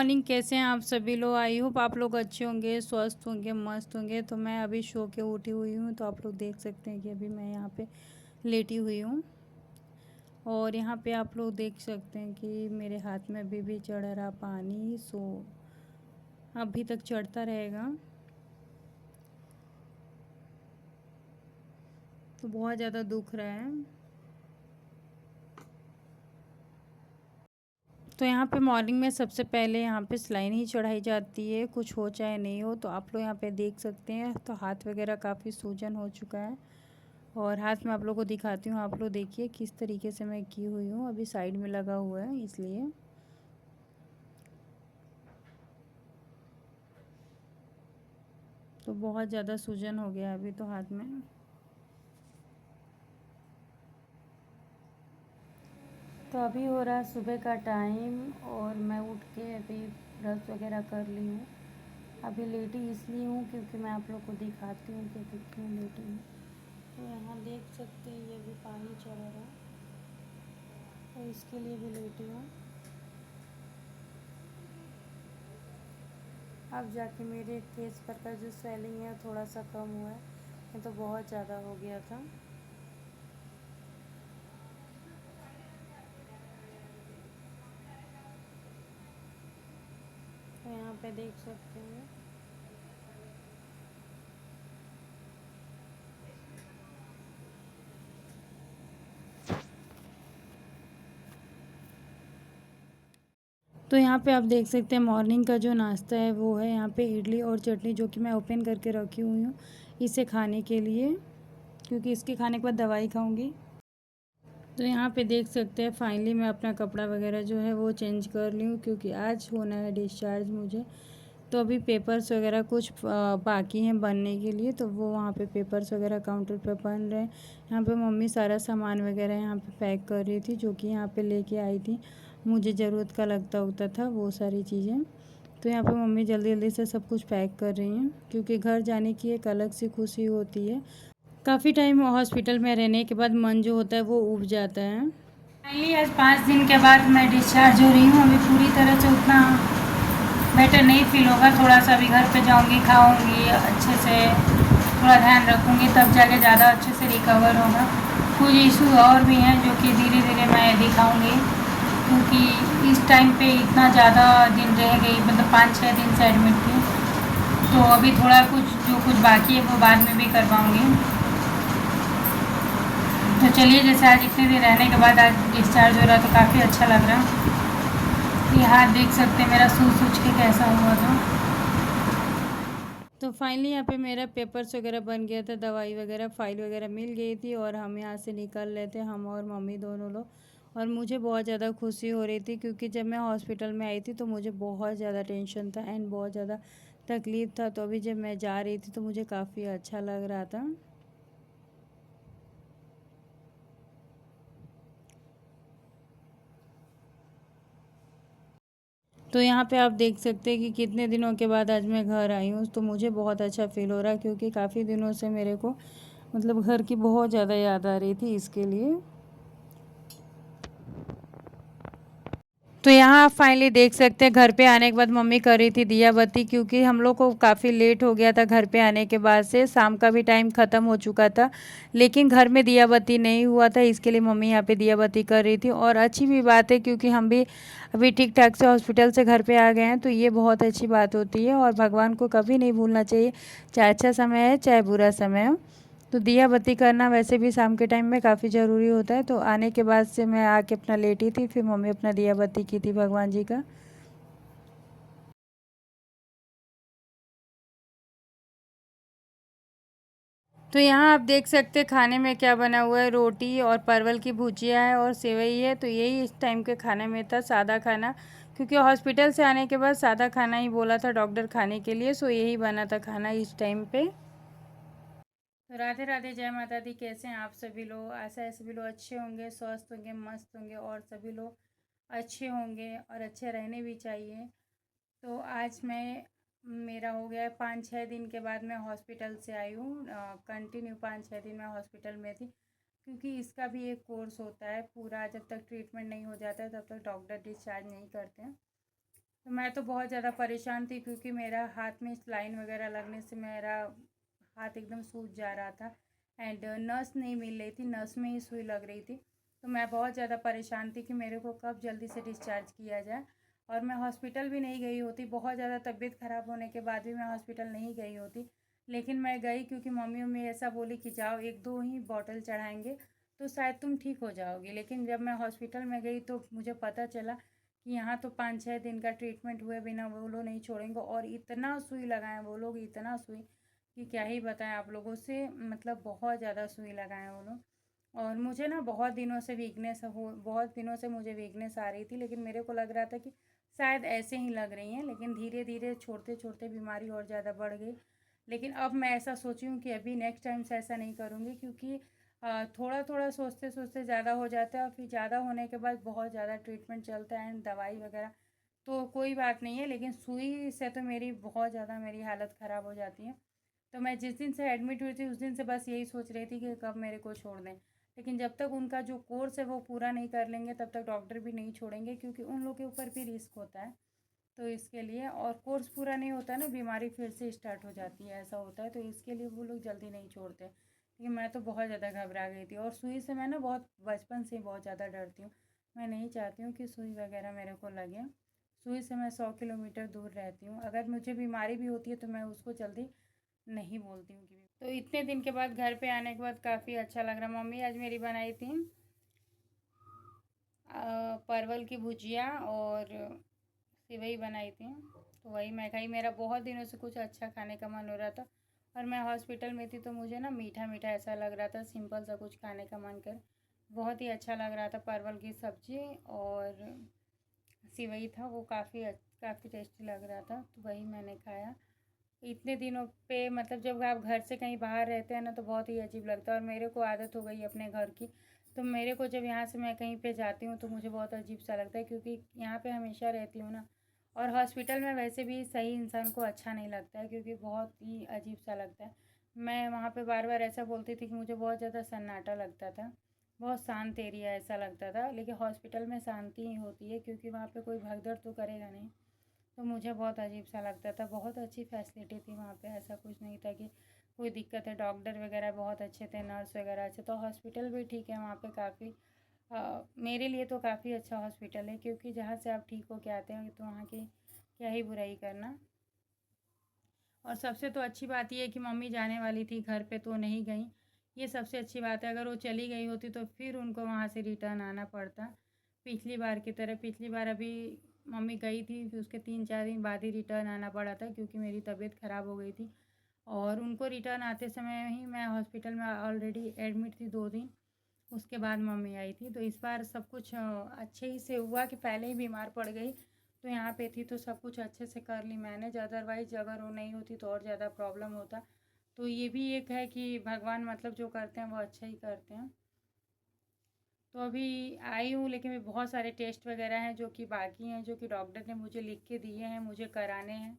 Morning, कैसे हैं आप सभी लोग। आई होप आप लोग अच्छे होंगे, स्वस्थ होंगे, मस्त होंगे। तो मैं अभी सो के उठी हुई हूँ, तो आप लोग देख सकते हैं कि अभी मैं यहाँ पे लेटी हुई हूँ। और यहाँ पे आप लोग देख सकते हैं कि मेरे हाथ में अभी भी चढ़ रहा पानी, सो अभी तक चढ़ता रहेगा। तो बहुत ज़्यादा दुख रहा है। तो यहाँ पे मॉर्निंग में सबसे पहले यहाँ पे सलाइन ही चढ़ाई जाती है, कुछ हो चाहे नहीं हो। तो आप लोग यहाँ पे देख सकते हैं, तो हाथ वगैरह काफ़ी सूजन हो चुका है। और हाथ में आप लोग को दिखाती हूँ, आप लोग देखिए किस तरीके से मैं की हुई हूँ। अभी साइड में लगा हुआ है इसलिए। तो बहुत ज़्यादा सूजन हो गया अभी तो हाथ में। तो अभी हो रहा है सुबह का टाइम, और मैं उठ के अभी ब्रश वगैरह कर ली हूँ। अभी लेटी इसलिए हूँ क्योंकि मैं आप लोग को दिखाती हूँ कि क्यों लेटी हूँ। तो यहाँ देख सकते हैं, ये भी पानी चढ़ रहा है, तो इसके लिए भी लेटी हूँ। अब जाके मेरे फेस पर का जो स्वेलिंग है थोड़ा सा कम हुआ है, ये तो बहुत ज़्यादा हो गया था। तो यहाँ पे देख सकते हैं। तो यहाँ पे आप देख सकते हैं मॉर्निंग का जो नाश्ता है वो है यहाँ पे इडली और चटनी, जो कि मैं ओपन करके रखी हुई हूँ इसे खाने के लिए, क्योंकि इसके खाने के बाद दवाई खाऊंगी। तो यहाँ पे देख सकते हैं फाइनली मैं अपना कपड़ा वगैरह जो है वो चेंज कर ली हूँ, क्योंकि आज होना है डिस्चार्ज मुझे। तो अभी पेपर्स वगैरह कुछ बाकी हैं बनने के लिए, तो वो वहाँ पे पेपर्स वगैरह काउंटर पे बन रहे हैं। यहाँ पे मम्मी सारा सामान वगैरह यहाँ पे पैक कर रही थी, जो कि यहाँ पे लेके आई थी, मुझे ज़रूरत का लगता होता था वो सारी चीज़ें। तो यहाँ पे मम्मी जल्दी जल्दी से सब कुछ पैक कर रही हैं, क्योंकि घर जाने की एक अलग सी खुशी होती है। काफ़ी टाइम हॉस्पिटल में रहने के बाद मन जो होता है वो उब जाता है। फाइनली आज 5 दिन के बाद मैं डिस्चार्ज हो रही हूँ। अभी पूरी तरह से उतना बेटर नहीं फील होगा, थोड़ा सा अभी घर पे जाऊँगी, खाऊँगी अच्छे से, थोड़ा ध्यान रखूँगी, तब जाके ज़्यादा अच्छे से रिकवर होगा। कुछ इशू और भी हैं जो कि धीरे धीरे मैं दिखाऊँगी, क्योंकि इस टाइम पे इतना ज़्यादा दिन रह गई, मतलब 5-6 दिन से एडमिट थी। तो अभी थोड़ा कुछ बाकी है वो बाद में भी कर पाऊँगी। तो चलिए, जैसे आज इतने दिन रहने के बाद आज डिस्चार्ज हो रहा, तो काफ़ी अच्छा लग रहा। ये हाथ देख सकते हैं मेरा सूज के कैसा हुआ था। तो फाइनली यहाँ पे मेरा पेपर्स वगैरह बन गया था, दवाई वगैरह फाइल वगैरह मिल गई थी, और हम यहाँ से निकल रहे थे, हम और मम्मी दोनों लोग। और मुझे बहुत ज़्यादा खुशी हो रही थी, क्योंकि जब मैं हॉस्पिटल में आई थी तो मुझे बहुत ज़्यादा टेंशन था एंड बहुत ज़्यादा तकलीफ़ था। तो अभी जब मैं जा रही थी तो मुझे काफ़ी अच्छा लग रहा था। तो यहाँ पे आप देख सकते हैं कि कितने दिनों के बाद आज मैं घर आई हूँ, तो मुझे बहुत अच्छा फ़ील हो रहा है, क्योंकि काफ़ी दिनों से मेरे को मतलब घर की बहुत ज़्यादा याद आ रही थी इसके लिए। तो यहाँ आप फाइनली देख सकते हैं, घर पे आने के बाद मम्मी कर रही थी दिया बत्ती, क्योंकि हम लोग को काफ़ी लेट हो गया था घर पे आने के बाद से, शाम का भी टाइम ख़त्म हो चुका था, लेकिन घर में दिया बत्ती नहीं हुआ था, इसके लिए मम्मी यहाँ पे दिया बत्ती कर रही थी। और अच्छी भी बात है, क्योंकि हम भी अभी ठीक ठाक से हॉस्पिटल से घर पे आ गए हैं, तो ये बहुत अच्छी बात होती है। और भगवान को कभी नहीं भूलना चाहिए, चाहे अच्छा समय है चाहे बुरा समय हो। तो दिया बत्ती करना वैसे भी शाम के टाइम में काफ़ी ज़रूरी होता है। तो आने के बाद से मैं आके अपना लेटी थी, फिर मम्मी अपना दिया बत्ती की थी भगवान जी का। तो यहाँ आप देख सकते हैं खाने में क्या बना हुआ है, रोटी और परवल की भुजिया है और सेवई है। तो यही इस टाइम के खाने में था, सादा खाना, क्योंकि हॉस्पिटल से आने के बाद सादा खाना ही बोला था डॉक्टर खाने के लिए, सो यही बना था खाना इस टाइम पे। तो राधे राधे, जय माता दी। कैसे हैं आप सभी लोग। आशा है सभी लोग अच्छे होंगे, स्वस्थ होंगे, मस्त होंगे, और सभी लोग अच्छे होंगे और अच्छे रहने भी चाहिए। तो आज मैं मेरा हो गया है 5-6 दिन के बाद मैं हॉस्पिटल से आई हूँ। कंटिन्यू 5-6 दिन मैं हॉस्पिटल में थी, क्योंकि इसका भी एक कोर्स होता है पूरा, जब तक ट्रीटमेंट नहीं हो जाता है तब तक डॉक्टर डिस्चार्ज नहीं करते हैं। तो मैं तो बहुत ज़्यादा परेशान थी क्योंकि मेरा हाथ में स्लाइन वगैरह लगने से मेरा हाथ एकदम सूज जा रहा था एंड नस नहीं मिल रही थी, नस में ही सुई लग रही थी। तो मैं बहुत ज़्यादा परेशान थी कि मेरे को कब जल्दी से डिस्चार्ज किया जाए। और मैं हॉस्पिटल भी नहीं गई होती, बहुत ज़्यादा तबीयत ख़राब होने के बाद भी मैं हॉस्पिटल नहीं गई होती। लेकिन मैं गई क्योंकि मम्मी ऐसा बोली कि जाओ, एक दो ही बॉटल चढ़ाएंगे तो शायद तुम ठीक हो जाओगी। लेकिन जब मैं हॉस्पिटल में गई तो मुझे पता चला कि यहाँ तो 5-6 दिन का ट्रीटमेंट हुए बिना वो लोग नहीं छोड़ेंगे। और इतना सुई लगाएं वो लोग, इतना सुई कि क्या ही बताएं आप लोगों से, मतलब बहुत ज़्यादा सुई लगाएं वो लोग। और मुझे ना बहुत दिनों से मुझे वीकनेस आ रही थी, लेकिन मेरे को लग रहा था कि शायद ऐसे ही लग रही हैं। लेकिन धीरे धीरे छोड़ते छोड़ते बीमारी और ज़्यादा बढ़ गई। लेकिन अब मैं ऐसा सोची हूँ कि अभी नेक्स्ट टाइम से ऐसा नहीं करूँगी, क्योंकि थोड़ा थोड़ा सोचते सोचते ज़्यादा हो जाता है और फिर ज़्यादा होने के बाद बहुत ज़्यादा ट्रीटमेंट चलता है एंड दवाई वगैरह। तो कोई बात नहीं है, लेकिन सुई से तो मेरी बहुत ज़्यादा मेरी हालत ख़राब हो जाती है। तो मैं जिस दिन से एडमिट हुई थी उस दिन से बस यही सोच रही थी कि कब मेरे को छोड़ दें। लेकिन जब तक उनका जो कोर्स है वो पूरा नहीं कर लेंगे तब तक डॉक्टर भी नहीं छोड़ेंगे, क्योंकि उन लोग के ऊपर भी रिस्क होता है। तो इसके लिए, और कोर्स पूरा नहीं होता ना, बीमारी फिर से स्टार्ट हो जाती है, ऐसा होता है। तो इसके लिए वो लोग जल्दी नहीं छोड़ते। लेकिन मैं तो बहुत ज़्यादा घबरा गई थी। और सुई से मैं ना बहुत बचपन से ही बहुत ज़्यादा डरती हूँ। मैं नहीं चाहती हूँ कि सुई वगैरह मेरे को लगे। सुई से मैं 100 किलोमीटर दूर रहती हूँ। अगर मुझे बीमारी भी होती है तो मैं उसको जल्दी नहीं बोलती हूँ कि तो इतने दिन के बाद घर पे आने के बाद काफ़ी अच्छा लग रहा। मम्मी आज मेरी बनाई थी परवल की भुजिया और सेवई बनाई थी। तो वही मैं खाई। मेरा बहुत दिनों से कुछ अच्छा खाने का मन हो रहा था और मैं हॉस्पिटल में थी, तो मुझे ना मीठा मीठा ऐसा लग रहा था, सिंपल सा कुछ खाने का मन कर। बहुत ही अच्छा लग रहा था। परवल की सब्ज़ी और सेवई था, वो काफ़ी टेस्टी लग रहा था, तो वही मैंने खाया। इतने दिनों पे मतलब जब आप घर से कहीं बाहर रहते हैं ना तो बहुत ही अजीब लगता है। और मेरे को आदत हो गई अपने घर की, तो मेरे को जब यहाँ से मैं कहीं पे जाती हूँ तो मुझे बहुत अजीब सा लगता है, क्योंकि यहाँ पे हमेशा रहती हूँ ना। और हॉस्पिटल में वैसे भी सही इंसान को अच्छा नहीं लगता है, क्योंकि बहुत ही अजीब सा लगता है। मैं वहाँ पे बार बार ऐसा बोलती थी कि मुझे बहुत ज़्यादा सन्नाटा लगता था, बहुत शांत एरिया ऐसा लगता था। लेकिन हॉस्पिटल में शांति ही होती है, क्योंकि वहाँ पे कोई भगदड़ तो करेगा नहीं। तो मुझे बहुत अजीब सा लगता था। बहुत अच्छी फैसिलिटी थी वहाँ पे, ऐसा कुछ नहीं था कि कोई दिक्कत है। डॉक्टर वगैरह बहुत अच्छे थे, नर्स वगैरह अच्छे। तो हॉस्पिटल भी ठीक है वहाँ पे काफ़ी। मेरे लिए तो काफ़ी अच्छा हॉस्पिटल है, क्योंकि जहाँ से आप ठीक हो के आते हैं तो वहाँ की क्या ही बुराई करना। और सबसे तो अच्छी बात ये है कि मम्मी जाने वाली थी घर पे तो नहीं गई। ये सबसे अच्छी बात है। अगर वो चली गई होती तो फिर उनको वहाँ से रिटर्न आना पड़ता, पिछली बार की तरह। पिछली बार अभी मम्मी गई थी, फिर उसके 3-4 दिन बाद ही रिटर्न आना पड़ा था, क्योंकि मेरी तबीयत ख़राब हो गई थी। और उनको रिटर्न आते समय ही मैं हॉस्पिटल में ऑलरेडी एडमिट थी 2 दिन, उसके बाद मम्मी आई थी। तो इस बार सब कुछ अच्छे ही से हुआ कि पहले ही बीमार पड़ गई, तो यहाँ पे थी तो सब कुछ अच्छे से कर ली मैनेज। अदरवाइज़ अगर वो नहीं होती तो और ज़्यादा प्रॉब्लम होता। तो ये भी एक है कि भगवान मतलब जो करते हैं वो अच्छा ही करते हैं। तो अभी आई हूँ, लेकिन भी बहुत सारे टेस्ट वगैरह हैं जो कि बाकी हैं, जो कि डॉक्टर ने मुझे लिख के दिए हैं, मुझे कराने हैं।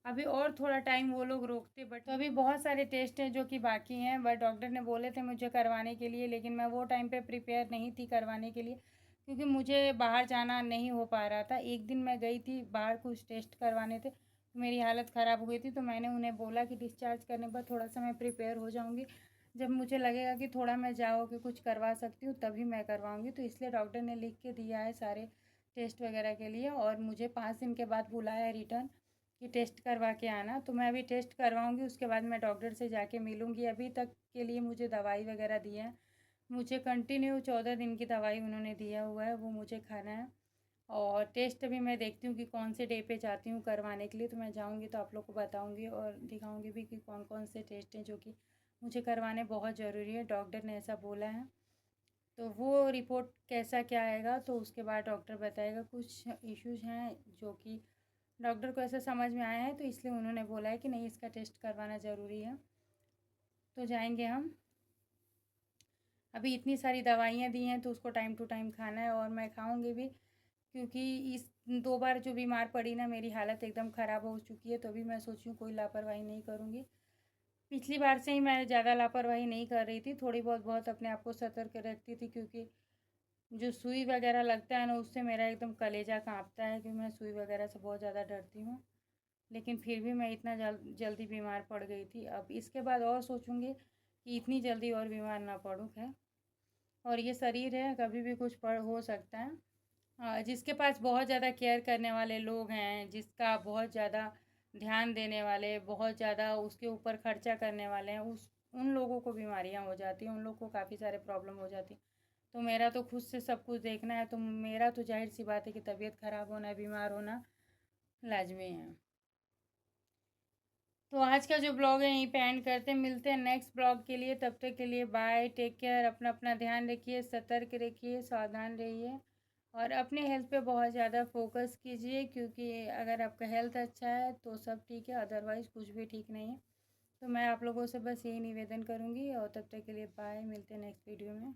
अभी और थोड़ा टाइम वो लोग रोकते, बट तो अभी बहुत सारे टेस्ट हैं जो कि बाकी हैं, बट डॉक्टर ने बोले थे मुझे करवाने के लिए। लेकिन मैं वो टाइम पे प्रिपेयर नहीं थी करवाने के लिए, क्योंकि मुझे बाहर जाना नहीं हो पा रहा था। एक दिन मैं गई थी बाहर कुछ टेस्ट करवाने थे, तो मेरी हालत ख़राब हो गई थी। तो मैंने उन्हें बोला कि डिस्चार्ज करने पर थोड़ा सा मैं प्रिपेयर हो जाऊँगी, जब मुझे लगेगा कि थोड़ा मैं जाओ कि कुछ करवा सकती हूँ तभी मैं करवाऊँगी। तो इसलिए डॉक्टर ने लिख के दिया है सारे टेस्ट वगैरह के लिए, और मुझे 5 दिन के बाद बुलाया है रिटर्न कि टेस्ट करवा के आना। तो मैं अभी टेस्ट करवाऊँगी, उसके बाद मैं डॉक्टर से जाके मिलूँगी। अभी तक के लिए मुझे दवाई वगैरह दी है, मुझे कंटिन्यू 14 दिन की दवाई उन्होंने दिया हुआ है, वो मुझे खाना है। और टेस्ट अभी मैं देखती हूँ कि कौन से डे पे जाती हूँ करवाने के लिए। तो मैं जाऊँगी तो आप लोग को बताऊँगी और दिखाऊँगी भी कि कौन कौन से टेस्ट हैं जो कि मुझे करवाने बहुत ज़रूरी है, डॉक्टर ने ऐसा बोला है। तो वो रिपोर्ट कैसा क्या आएगा तो उसके बाद डॉक्टर बताएगा। कुछ इश्यूज हैं जो कि डॉक्टर को ऐसा समझ में आया है, तो इसलिए उन्होंने बोला है कि नहीं, इसका टेस्ट करवाना ज़रूरी है। तो जाएंगे हम। अभी इतनी सारी दवाइयाँ दी हैं तो उसको टाइम टू टाइम खाना है, और मैं खाऊंगी भी, क्योंकि इस 2 बार जो बीमार पड़ी ना मेरी हालत एकदम ख़राब हो चुकी है। तो भी मैं सोची हूँ कोई लापरवाही नहीं करूँगी। पिछली बार से ही मैं ज़्यादा लापरवाही नहीं कर रही थी, थोड़ी बहुत बहुत अपने आप को सतर्क रखती थी, क्योंकि जो सुई वगैरह लगता है ना, उससे मेरा एकदम कलेजा काँपता है, क्योंकि मैं सुई वगैरह से बहुत ज़्यादा डरती हूँ। लेकिन फिर भी मैं इतना जल्दी बीमार पड़ गई थी। अब इसके बाद और सोचूँगी कि इतनी जल्दी और बीमार ना पड़ूँ। खैर, और ये शरीर है, कभी भी कुछ पड़ हो सकता है। जिसके पास बहुत ज़्यादा केयर करने वाले लोग हैं, जिसका बहुत ज़्यादा ध्यान देने वाले, बहुत ज़्यादा उसके ऊपर खर्चा करने वाले हैं, उस उन लोगों को बीमारियां हो जाती हैं, उन लोगों को काफ़ी सारे प्रॉब्लम हो जाती हैं। तो मेरा तो खुद से सब कुछ देखना है, तो मेरा तो जाहिर सी बात है कि तबीयत ख़राब होना, बीमार होना लाजमी है। तो आज का जो ब्लॉग है यहीं पे एंड करते हैं, मिलते हैं नेक्स्ट ब्लॉग के लिए। तब तक के लिए बाय, टेक केयर, अपना अपना ध्यान रखिए, सतर्क रखिए, सावधान रहिए और अपने हेल्थ पे बहुत ज़्यादा फोकस कीजिए, क्योंकि अगर आपका हेल्थ अच्छा है तो सब ठीक है, अदरवाइज़ कुछ भी ठीक नहीं है। तो मैं आप लोगों से बस यही निवेदन करूँगी और तब तक के लिए बाय, मिलते हैं नेक्स्ट वीडियो में।